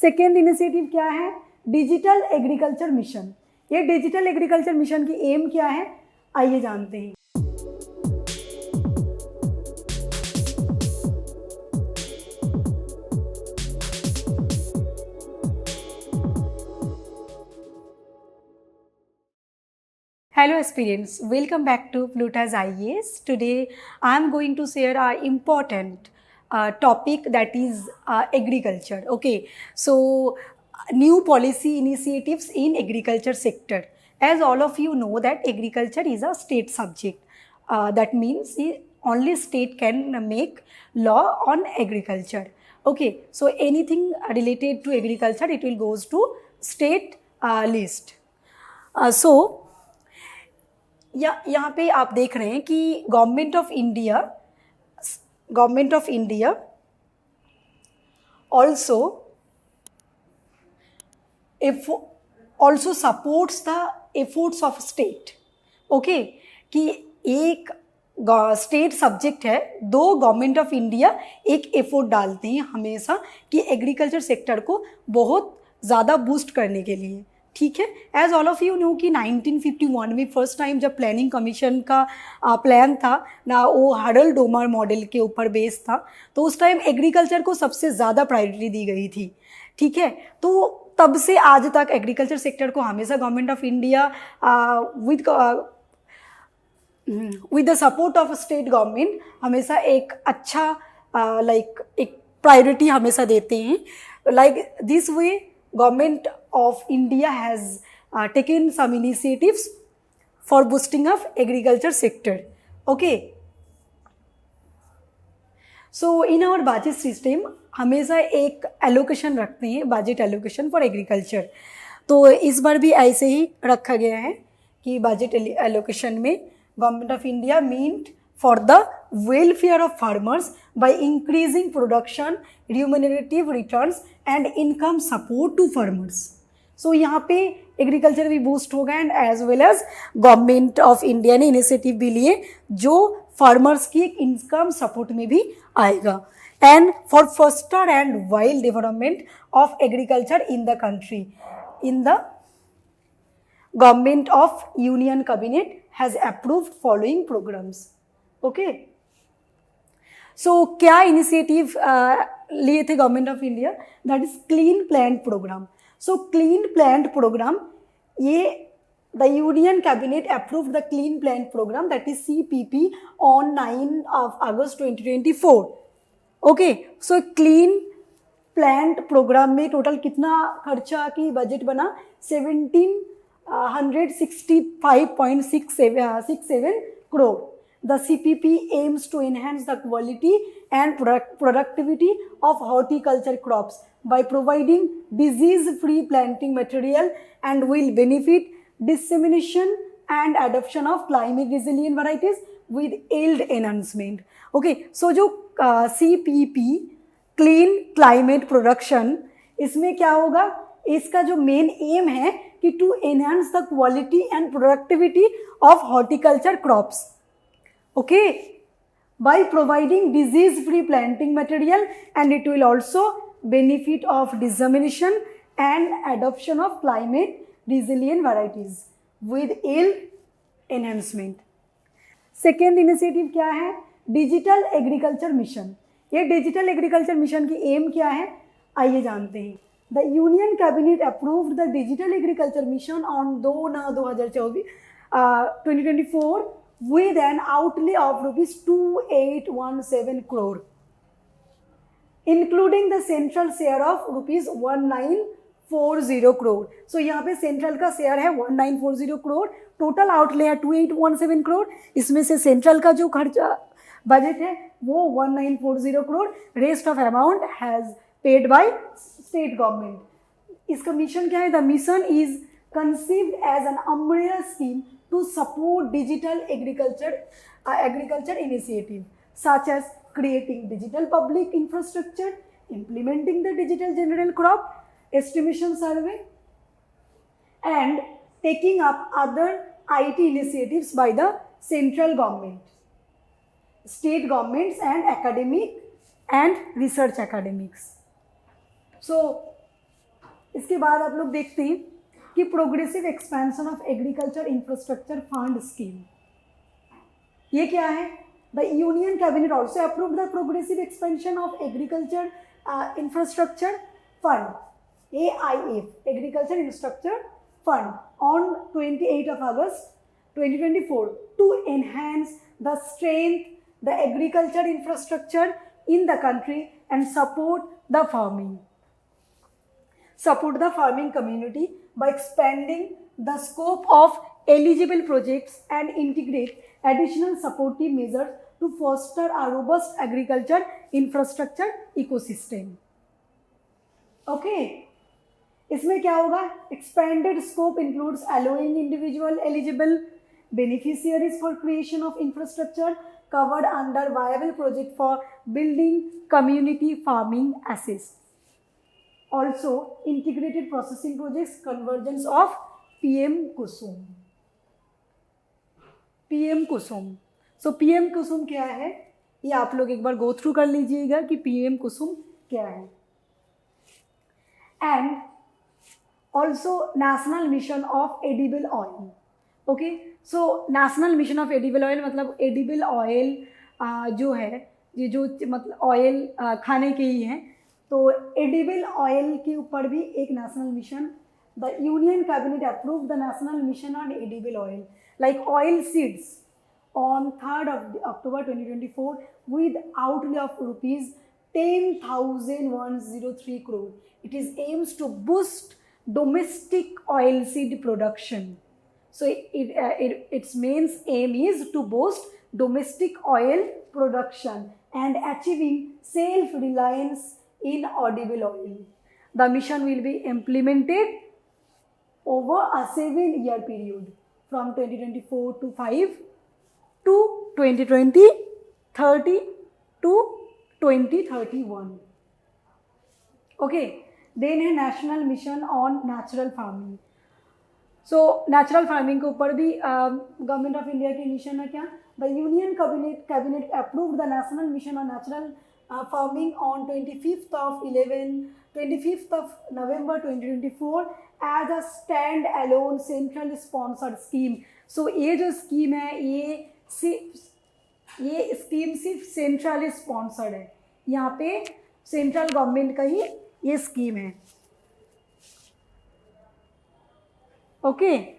Second initiative क्या है? Digital agriculture mission. ये डिजिटल एग्रीकल्चर मिशन की एम क्या है, आइए जानते हैं। Hello aspirants, welcome back to Plutus IAS. Today I am going to share our important topic, that is agriculture. Okay, so new policy initiatives in agriculture sector. As all of you know that agriculture is a state subject. That means only state can make law on agriculture. Okay, so anything related to agriculture, it will goes to state list. So यहाँ पे आप देख रहे हैं कि government of India also supports the efforts of state. Okay, कि एक state subject है, दो गवर्नमेंट ऑफ इंडिया एक एफर्ट डालते हैं हमेशा कि एग्रीकल्चर सेक्टर को बहुत ज़्यादा बूस्ट करने के लिए। ठीक है, as all of you know कि 1951 में फर्स्ट टाइम जब प्लानिंग कमीशन का प्लान था ना, वो हरल डोमर मॉडल के ऊपर बेस था, तो उस टाइम एग्रीकल्चर को सबसे ज़्यादा प्रायोरिटी दी गई थी। ठीक है, तो तब से आज तक एग्रीकल्चर सेक्टर को हमेशा government of India with the support of state government हमेशा एक अच्छा एक प्रायोरिटी हमेशा देते हैं। Like this way Government of India has taken some initiatives for boosting of agriculture sector. Okay. So in our budget system हमेशा एक allocation रखते हैं, budget allocation for agriculture. तो इस बार भी ऐसे ही रखा गया है कि budget allocation में Government of India meant for the welfare of farmers by increasing production, remunerative returns and income support to farmers. So यहाँ पे एग्रीकल्चर भी बूस्ट होगा and as well as government of India ने initiative भी लिए जो farmers की एक इनकम सपोर्ट में भी आएगा। And for faster and wild development of agriculture in the country, in the government of union cabinet has approved following programmes. Okay, so क्या इनिशिएटिव लिए थे government of India? That is clean plant programme. So clean plant programme, ये the union cabinet approved the clean plant programme, that is CPP on 9 August 2024। Okay, so clean plant programme में total कितना खर्चा की budget बना? 1765.67 crore. The CPP aims to enhance the quality and productivity of horticulture crops by providing disease-free planting material and will benefit dissemination and adoption of climate-resilient varieties with yield enhancement. Okay, so जो CPP Clean Climate Production, इसमें क्या होगा? इसका जो main M है कि to enhance the quality and productivity of horticulture crops. Okay, by providing disease-free planting material, and it will also benefit of dissemination and adoption of climate-resilient varieties with yield enhancement. Second initiative क्या है? Digital agriculture mission. ये digital agriculture mission की M क्या है, आइए जानते हैं। The union cabinet approved the digital agriculture mission on 2024 with an outlay of rupees 2817 crore, including the central share of rupees 1940 crore. So यहाँ पे सेंट्रल का शेयर है 1940 करोड़, टोटल आउटले है 2817 करोड़, इसमें से सेंट्रल का जो खर्चा बजट है वो 1940 crore, rest of amount has paid by state government. इसका मिशन क्या है? The mission is conceived as an umbrella scheme to support digital agriculture initiative such as creating digital public infrastructure, implementing the digital general crop estimation survey, and taking up other IT initiatives by the central government, state governments and academic and research academics. So इसके बाद आप लोग देखते हैं कि progressive expansion of agriculture infrastructure fund scheme, ये क्या है? The union cabinet also approve the progressive expansion of agriculture infrastructure fund, AIF, agriculture infrastructure fund, on 28 of August 2024 to enhance the strength the agriculture infrastructure in the country and support the farming community by expanding the scope of eligible projects and integrate additional supportive measures to foster a robust agriculture infrastructure ecosystem. Okay, इसमें क्या होगा? Expanded scope includes allowing individual eligible beneficiaries for creation of infrastructure covered under viable project for building community farming assets. Also, integrated processing projects, convergence of PM Kusum. PM Kusum. So PM Kusum क्या है? ये आप लोग एक बार go through कर लीजिएगा कि PM Kusum क्या है. And also National Mission of Edible Oil. Okay, so National Mission of Edible Oil मतलब edible oil जो है, ये जो मतलब ऑयल खाने के ही हैं, तो एडिबल ऑयल के ऊपर भी एक national mission, the union cabinet approve the national mission on edible oil like oil seeds on 3rd of October 2024 with outlay of rupees 10,103 crore. It is aims to boost domestic oilseed production. So its main aim is to boost domestic oil production and achieving self-reliance in edible oil. The mission will be implemented over a 7-year period from 2024 to 5 to 2020, 30 to 2031. Okay, then है national mission on natural farming. So natural farming के ऊपर भी government of India की mission है क्या? The union cabinet approved the national mission on natural farming on 25th of November 2024 as a stand alone central sponsored scheme. So ये जो scheme है ये स्कीम सिर्फ सेंट्रल स्पॉन्सर्ड है, यहाँ पे सेंट्रल गवर्नमेंट का ही ये स्कीम है. Okay,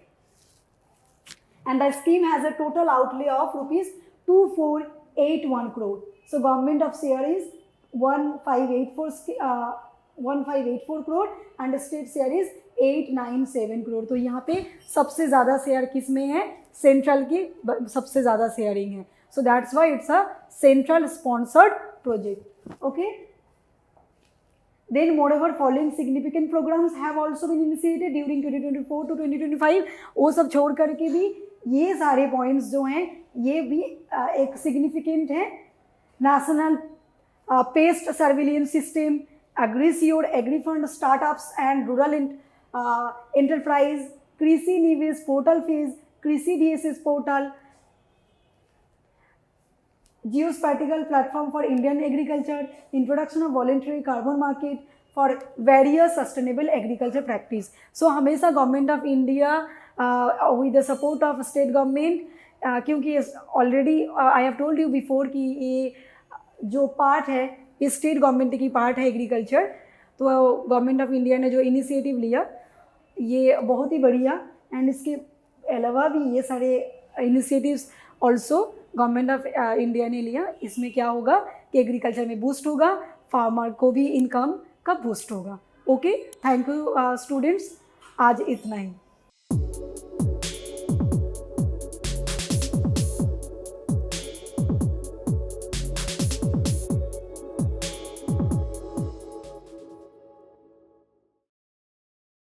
and the scheme has a total outlay of rupees 2481 crore. So government of share is 1584 crore and state share is 897 crore. तो यहाँ पे सबसे ज़्यादा शेयर किस में है? सेंट्रल की सबसे ज़्यादा शेयरिंग है. So that's why it's a central sponsored project. Okay. Then moreover following significant programs have also been initiated during 2024 to 2025. वो सब छोड़ करके भी ये सारे पॉइंट्स जो हैं ये भी एक सिग्निफिकेंट है. National pest surveillance system, AgriSure, AgriFund, startups and rural enterprise, Krishi Nivesh portal phase, Krishi DSS portal, geospatial platform for Indian agriculture, introduction of voluntary carbon market for various sustainable agriculture practice. So हमेशा government of India with the support of state government, क्योंकि already I have told you before कि ये जो part है ये state government की part है agriculture, तो गवर्नमेंट ऑफ इंडिया ने जो इनिशिएटिव लिया ये बहुत ही बढ़िया. एंड इसके अलावा भी ये सारे initiatives also government of India ने लिया. इसमें क्या होगा कि एग्रीकल्चर में बूस्ट होगा, फार्मर को भी इनकम का बूस्ट होगा. ओके, थैंक यू स्टूडेंट्स, आज इतना ही.